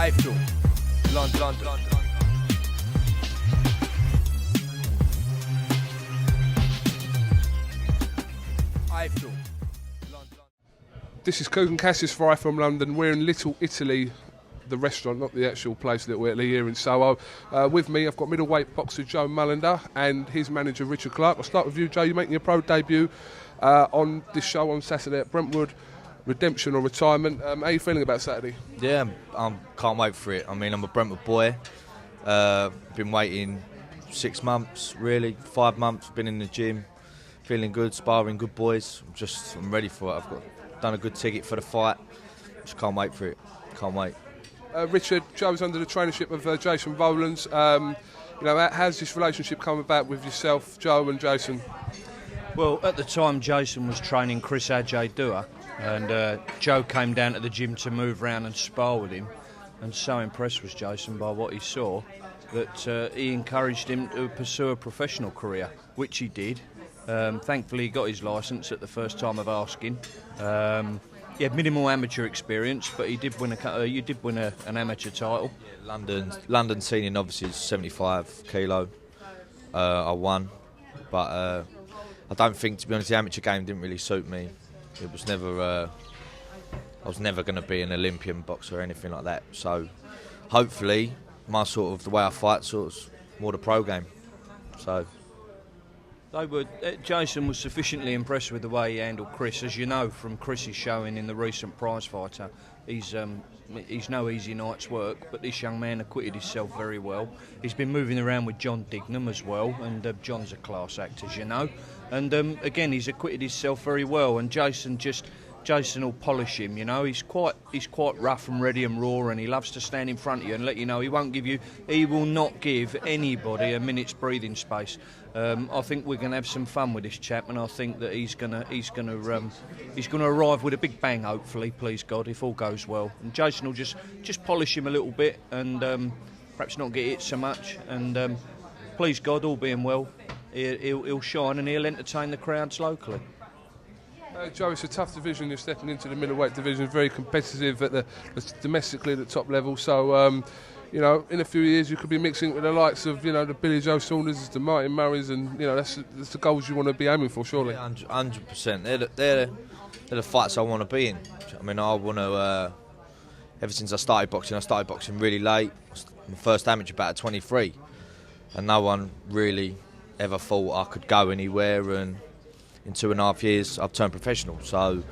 iFILM, London. iFILM, London. This is Kugan Cassius for iFILM London. We're in Little Italy, the restaurant, not the actual place, Little Italy, here in Soho. With me, I've got middleweight boxer Joe Mullender and his manager Richard Clark. I'll start with you, Joe. You're making your pro debut on this show on Saturday at Brentwood. Redemption or retirement. How are you feeling about Saturday? Yeah, I can't wait for it. I mean, I'm a Brentwood boy. Been waiting 6 months, really, 5 months. Been in the gym, feeling good, sparring good boys. I'm ready for it. Done a good ticket for the fight. Just can't wait for it. Can't wait. Richard, Joe's under the trainership of Jason Rowlands. How's this relationship come about with yourself, Joe, and Jason? Well, at the time, Jason was training Chris Adjei-Dua, and Joe came down to the gym to move around and spar with him, and so impressed was Jason by what he saw that he encouraged him to pursue a professional career, which he did. Thankfully, he got his licence at the first time of asking. He had minimal amateur experience, but he did win an amateur title. Yeah, London senior obviously is 75 kilo. I won, but I don't think, to be honest, the amateur game didn't really suit me. It was never. I was never going to be an Olympian boxer or anything like that. So, hopefully, the way I fight sort of more the pro game. So. Jason was sufficiently impressed with the way he handled Chris. As you know from Chris's showing in the recent prize fighter, he's no easy night's work, but this young man acquitted himself very well. He's been moving around with John Dignam as well, and John's a class act, as you know. And again, he's acquitted himself very well, and Jason will polish him, you know. He's quite rough and ready and raw, and he loves to stand in front of you and let you know he will not give anybody a minute's breathing space. I think we're going to have some fun with this chap, and I think that he's going to arrive with a big bang, hopefully, please God, if all goes well. And Jason will just polish him a little bit, and perhaps not get hit so much. And please God, all being well, he'll shine and he'll entertain the crowds locally. Joe, it's a tough division. You're stepping into the middleweight division, very competitive domestically at the top level. So, in a few years you could be mixing with the likes of, the Billy Joe Saunders, the Martin Murrays, and that's the goals you want to be aiming for, surely. Yeah, 100%. They're the fights I want to be in. I mean, I want to. Ever since I started boxing really late. My first amateur bout at 23, and no one really ever thought I could go anywhere. And in 2.5 years, I've turned professional. So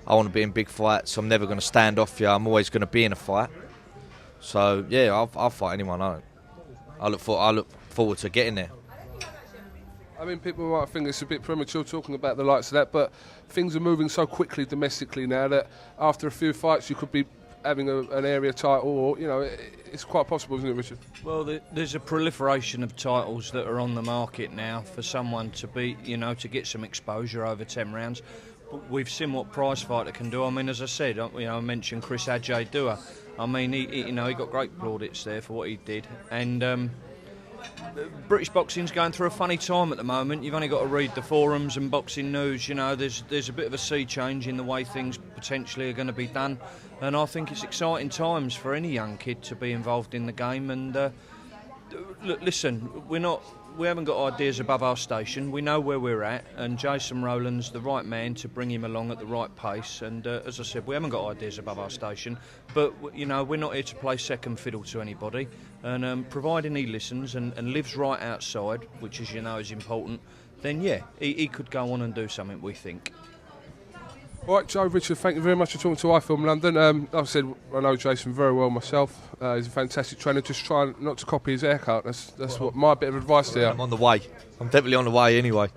I want to be in big fights. I'm never going to stand off you. I'm always going to be in a fight. So yeah, I'll fight anyone. I look forward to getting there. I mean, people might think it's a bit premature talking about the likes of that, but things are moving so quickly domestically now that after a few fights you could be having an area title, or it's quite possible, isn't it, Richard? Well, there's a proliferation of titles that are on the market now for someone to be, to get some exposure over 10 rounds. But we've seen what prize fighter can do. I mean, as I said, I mentioned Chris Adjei-Dua. I mean, he got great plaudits there for what he did, and British boxing's going through a funny time at the moment. You've only got to read the forums and boxing news. There's a bit of a sea change in the way things potentially are going to be done, and I think it's exciting times for any young kid to be involved in the game. And look, listen, we haven't got ideas above our station. We know where we're at, and Jason Rowland's the right man to bring him along at the right pace. And as I said, we haven't got ideas above our station, but we're not here to play second fiddle to anybody. And providing he listens and lives right outside, which, as you know, is important, then yeah, he could go on and do something, we think. All right, Joe, Richard, thank you very much for talking to iFILM London. Like I said, I know Jason very well myself. He's a fantastic trainer. Just try not to copy his haircut. That's what my bit of advice there. I'm on the way. I'm definitely on the way anyway.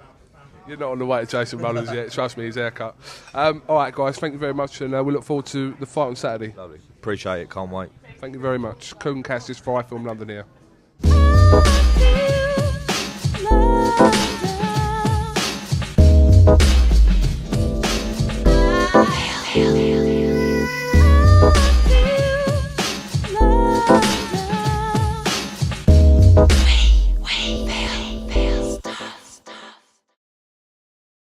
You're not on the way to Jason Rowlands yet. Trust me, his haircut. All right, guys, thank you very much, and we look forward to the fight on Saturday. Lovely. Appreciate it. Can't wait. Thank you very much. Kugan Cassius for iFILM London here.